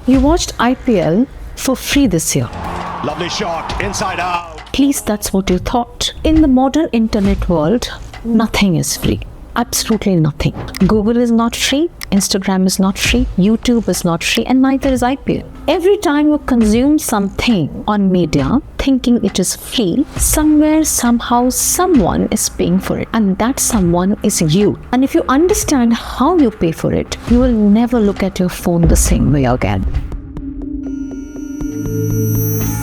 You watched IPL for free this year. Lovely shot, inside out. At least that's what you thought. In the modern internet world, nothing is free. Absolutely nothing. Google is not free, Instagram is not free, YouTube is not free, and neither is IPL. Every time you consume something on media, thinking it is free, somewhere, somehow, someone is paying for it. And that someone is you. And if you understand how you pay for it, you will never look at your phone the same way again.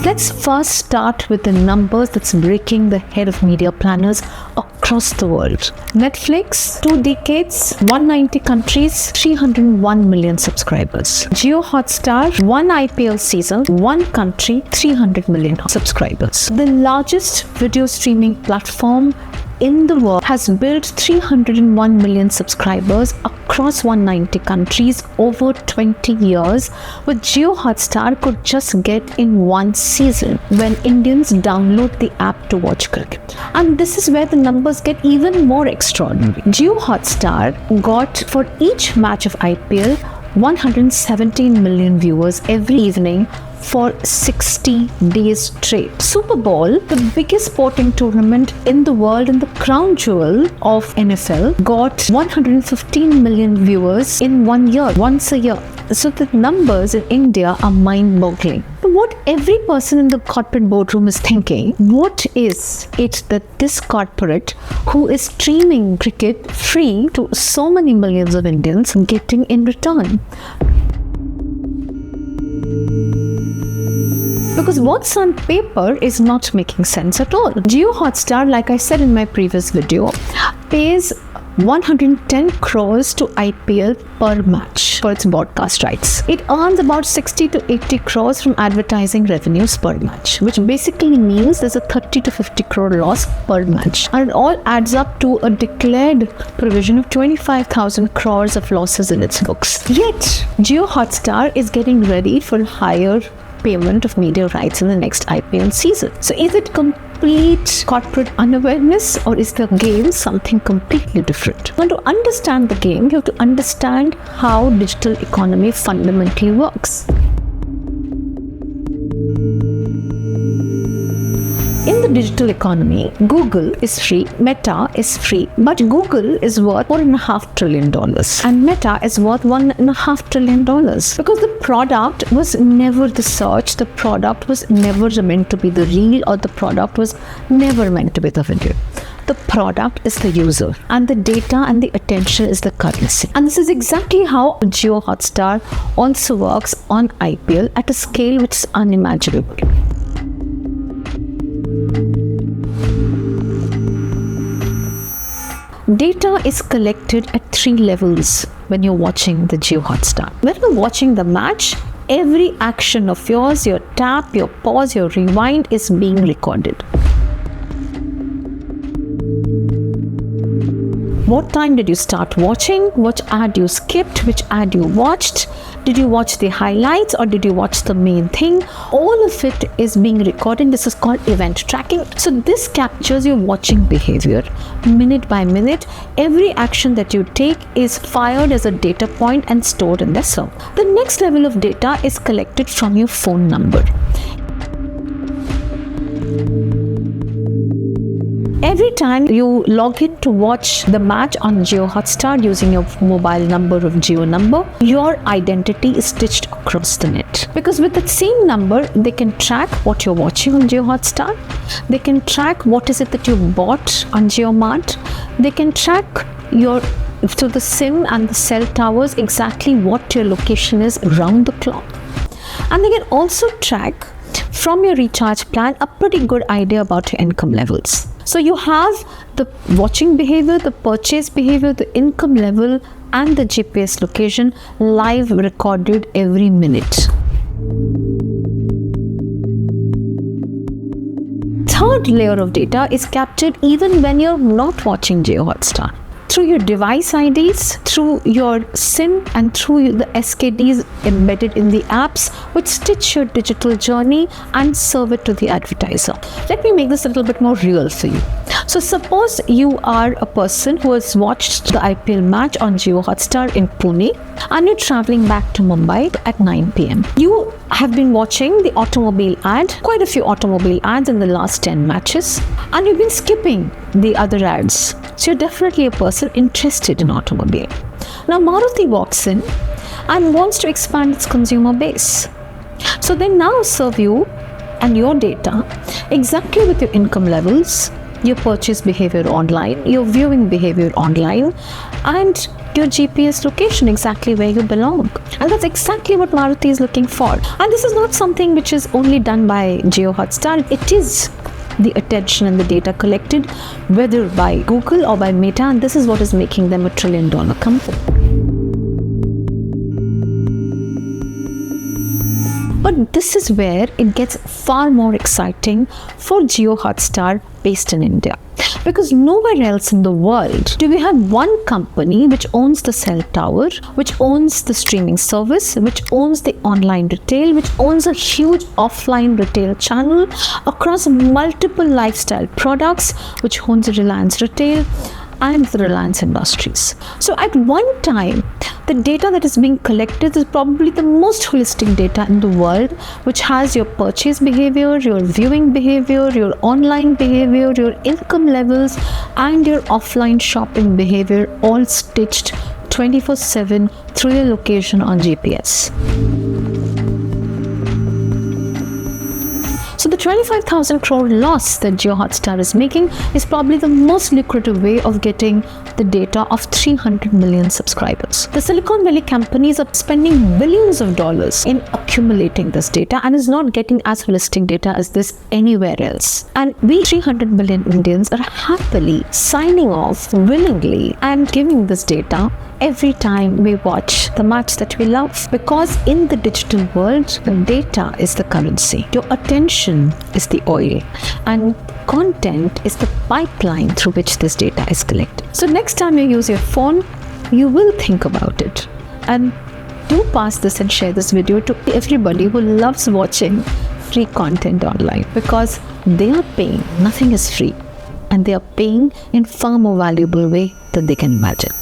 Let's first start with the numbers that's breaking the head of media planners across the world. Netflix, 2 decades, 190 countries, 301 million subscribers. JioHotstar, 1 IPL season, 1 country, 300 million subscribers. The largest video streaming platform in the world has built 301 million subscribers across 190 countries over 20 years, which JioHotstar could just get in 1 season when Indians download the app to watch cricket. And this is where the numbers get even more extraordinary. JioHotstar got for each match of IPL 117 million viewers every evening for 60 days straight. Super Bowl, the biggest sporting tournament in the world and the crown jewel of NFL, got 115 million viewers in 1 year, once a year. So the numbers in India are mind-boggling. What every person in the corporate boardroom is thinking, what is it that this corporate who is streaming cricket free to so many millions of Indians getting in return? Because what's on paper is not making sense at all. JioHotstar, like I said in my previous video, pays 110 crores to IPL per match for its broadcast rights. It earns about 60 to 80 crores from advertising revenues per match, which basically means there's a 30 to 50 crore loss per match. And it all adds up to a declared provision of 25,000 crores of losses in its books. Yet, JioHotstar is getting ready for higher payment of media rights in the next IPL season. So is it complete corporate unawareness, or is the game something completely different? Now, to understand the game, you have to understand how digital economy fundamentally works. In the digital economy, Google is free, Meta is free, but Google is worth $4.5 trillion and Meta is worth $1.5 trillion because the product was never the search, the product was never meant to be the reel, or the product was never meant to be the video. The product is the user, and the data and the attention is the currency. And this is exactly how JioHotstar also works on IPL at a scale which is unimaginable. Data is collected at 3 levels when you're watching the JioHotstar. When you're watching the match, every action of yours, your tap, your pause, your rewind is being recorded. What time did you start watching? Which ad you skipped? Which ad you watched? Did you watch the highlights or did you watch the main thing? All of it is being recorded. This is called event tracking. So this captures your watching behavior minute by minute. Every action that you take is fired as a data point and stored in the server. The next level of data is collected from your phone number. Every time you log in to watch the match on JioHotstar using your mobile number of Jio number, your identity is stitched across the net. Because with that same number, they can track what you're watching on JioHotstar. They can track what is it that you bought on JioMart. They can track your to the SIM and the cell towers exactly what your location is around the clock. And they can also track from your recharge plan a pretty good idea about your income levels. So you have the watching behavior, the purchase behavior, the income level, and the GPS location live recorded every minute. Third layer of data is captured even when you're not watching JioHotstar. through your device IDs, through your SIM, and through the SKDs embedded in the apps, which stitch your digital journey and serve it to the advertiser. Let me make this a little bit more real for you. So suppose you are a person who has watched the IPL match on JioHotstar in Pune and you're traveling back to Mumbai at 9 p.m. You have been watching the automobile ad, quite a few automobile ads in the last 10 matches, and you've been skipping the other ads. So you're definitely a person interested in automobile. Now Maruti walks in and wants to expand its consumer base. So they now serve you and your data exactly with your income levels, your purchase behavior online, your viewing behavior online, and your GPS location exactly where you belong. And that's exactly what Maruti is looking for. And this is not something which is only done by JioHotstar. It is the attention and the data collected, whether by Google or by Meta, and this is what is making them $1 trillion company. But this is where it gets far more exciting for JioHotstar based in India. Because nowhere else in the world do we have one company which owns the cell tower, which owns the streaming service, which owns the online retail, which owns a huge offline retail channel across multiple lifestyle products, which owns the Reliance Retail and the Reliance Industries. So at one time, the data that is being collected is probably the most holistic data in the world, which has your purchase behavior, your viewing behavior, your online behavior, your income levels, and your offline shopping behavior all stitched 24/7 through your location on GPS. So the 25,000 crore loss that JioHotstar is making is probably the most lucrative way of getting the data of 300 million subscribers. The Silicon Valley companies are spending billions of dollars in accumulating this data and is not getting as holistic data as this anywhere else. And we 300 million Indians are happily signing off willingly and giving this data every time we watch the match that we love. Because in the digital world, the data is the currency. Your attention is the oil, and content is the pipeline through which this data is collected. So next time you use your phone, you will think about it. And do pass this and share this video to everybody who loves watching free content online, because they are paying, nothing is free, and they are paying in far more valuable way than they can imagine.